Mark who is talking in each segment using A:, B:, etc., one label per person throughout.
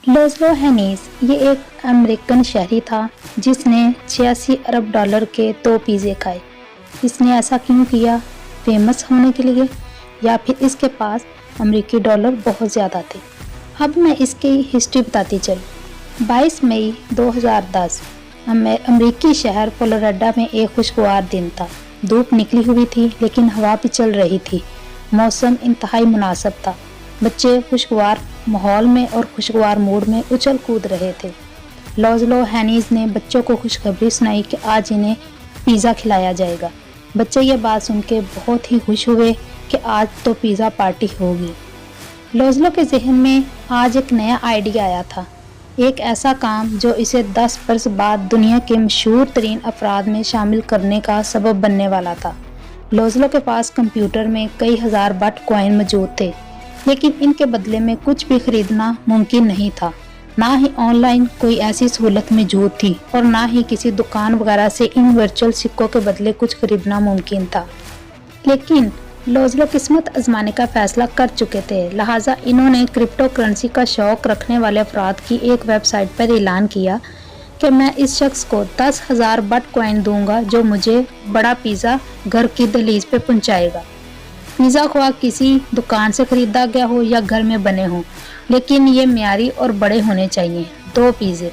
A: لوزلو heinous یہ ایک American شہری تھا جس نے 86 ارب ڈالر کے 2 پیزے کھائے۔ اس نے ایسا کیوں کیا؟ فیمس ہونے کے لیے یا پھر اس کے پاس امریکی ڈالر بہت زیادہ تھے؟ اب میں اس کی ہسٹری بتاتی چلوں۔ 22 مئی 2010 امریکی شہر فلوریڈا میں ایک خوشگوار دن تھا۔ دھوپ نکلی ہوئی تھی لیکن ہوا بھی چل رہی تھی۔ موسم انتہائی مناسب تھا۔ بچے خوشگوار ماحول میں اور خوشگوار موڈ میں اچھل کود رہے تھے۔ لوزلو ہینیس نے بچوں کو خوشخبری سنائی کہ آج انہیں پیزا کھلایا جائے گا۔ بچے یہ بات سن کے بہت ہی خوش ہوئے کہ آج تو پیزا پارٹی ہوگی۔ لوزلو کے ذہن میں آج ایک نیا آئیڈیا آیا تھا، ایک ایسا کام جو اسے 10 برس بعد دنیا کے مشہور ترین افراد میں شامل کرنے کا سبب بننے والا تھا۔ لوزلو کے پاس کمپیوٹر میں کئی ہزار بٹ کوائن موجود تھے، لیکن ان کے بدلے میں کچھ بھی خریدنا ممکن نہیں تھا۔ نہ ہی آن لائن کوئی ایسی سہولت موجود تھی اور نہ ہی کسی دکان وغیرہ سے ان ورچوئل سکوں کے بدلے کچھ خریدنا ممکن تھا۔ لیکن لوزلو قسمت آزمانے کا فیصلہ کر چکے تھے، لہٰذا انہوں نے کرپٹو کرنسی کا شوق رکھنے والے افراد کی ایک ویب سائٹ پر اعلان کیا کہ میں اس شخص کو 10,000 بٹ کوائن دوں گا جو مجھے بڑا پیزا گھر کی دہلیز پہ پہنچائے گا۔ پیزا خواہ کسی دکان سے خریدا گیا ہو یا گھر میں بنے ہوں، لیکن یہ معیاری اور بڑے ہونے چاہیے۔ 2 پیزے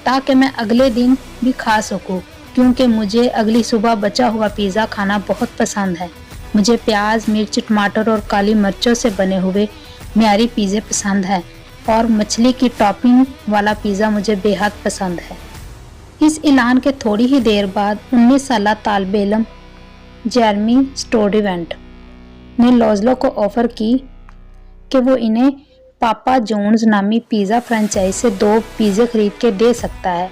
A: تاکہ میں اگلے دن بھی کھا سکوں، کیونکہ مجھے اگلی صبح بچا ہوا پیزا کھانا بہت پسند ہے۔ مجھے پیاز، مرچ، ٹماٹر اور کالی مرچوں سے بنے ہوئے معیاری پیزے پسند ہیں اور مچھلی کی ٹاپنگ والا پیزا مجھے بے حد پسند ہے۔ اس اعلان کے تھوڑی ہی دیر بعد 19 سالہ طالب علم جیرمی سٹوڈیونٹ نے لوزلو کو آفر کی کہ وہ انہیں پاپا جونز نامی پیزا فرانچائز سے 2 پیزے خرید کے دے سکتا ہے۔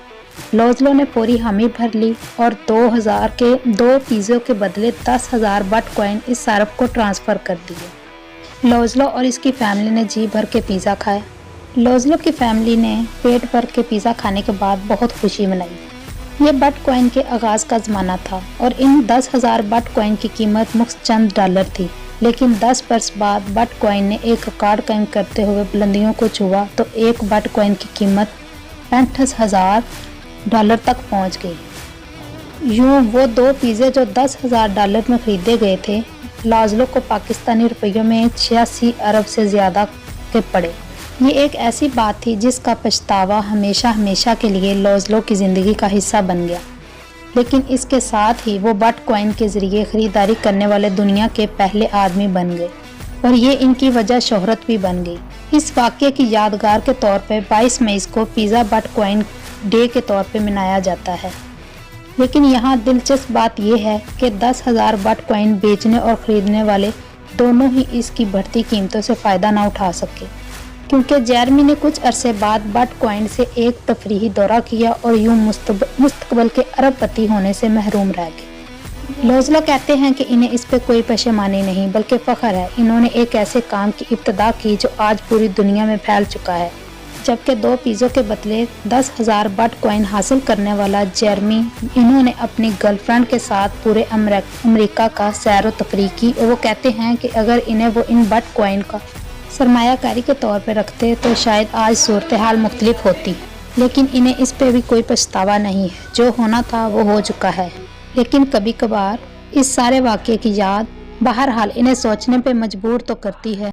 A: لوزلو نے فوری حامی بھر لی اور 2,000 کے 2 پیزوں کے بدلے 10,000 بٹ کوائن اس صارف کو ٹرانسفر کر دیے۔ لوزلو اور اس کی فیملی نے جی بھر کے پیزا کھایا۔ لوزلو کی فیملی نے پیٹ بھر کے پیزا کھانے کے بعد بہت خوشی منائی۔ یہ بٹ کوائن کے آغاز کا زمانہ تھا اور ان 10,000 بٹ کوائن کی قیمت مختص چند ڈالر تھی، لیکن 10 برس بعد بٹ کوائن نے ایک ریکارڈ قائم کرتے ہوئے بلندیوں کو چھوا تو ایک بٹ کوائن کی قیمت 65,000 ڈالر تک پہنچ گئی۔ یوں وہ 2 پیزے جو 10,000 ڈالر میں خریدے گئے تھے، لوزلو کو پاکستانی روپیوں میں 86 ارب سے زیادہ کے پڑے۔ یہ ایک ایسی بات تھی جس کا پچھتاوا ہمیشہ کے لیے لوزلو کی زندگی کا حصہ بن گیا، لیکن اس کے ساتھ ہی وہ بٹ کوائن کے ذریعے خریداری کرنے والے دنیا کے پہلے آدمی بن گئے اور یہ ان کی وجہ شہرت بھی بن گئی۔ اس واقعے کی یادگار کے طور پہ 22 مئی کو پیزا بٹ کوائن ڈے کے طور پہ منایا جاتا ہے۔ لیکن یہاں دلچسپ بات یہ ہے کہ 10,000 بٹ کوائن بیچنے اور خریدنے والے دونوں ہی اس کی بڑھتی قیمتوں سے فائدہ نہ اٹھا سکے، کیونکہ جیرمی نے کچھ عرصے بعد بٹ کوائن سے ایک تفریحی دورہ کیا اور یوں مستقبل کے ارب پتی ہونے سے محروم رہ گئے۔ لوزلو کہتے ہیں کہ انہیں اس پہ کوئی پشیمانی نہیں بلکہ فخر ہے۔ انہوں نے ایک ایسے کام کی ابتدا کی جو آج پوری دنیا میں پھیل چکا ہے۔ جبکہ 2 پیزوں کے بدلے 10,000 بٹ کوائن حاصل کرنے والا جیرمی، انہوں نے اپنی گرل فرینڈ کے ساتھ پورے امریکہ کا سیر و تفریح کی اور وہ کہتے ہیں کہ اگر انہیں وہ ان بٹ کوائن کا سرمایہ کاری کے طور پہ رکھتے تو شاید آج صورتحال مختلف ہوتی، لیکن انہیں اس پہ بھی کوئی پچھتاوا نہیں ہے۔ جو ہونا تھا وہ ہو چکا ہے، لیکن کبھی کبھار اس سارے واقعے کی یاد بہرحال انہیں سوچنے پہ مجبور تو کرتی ہے۔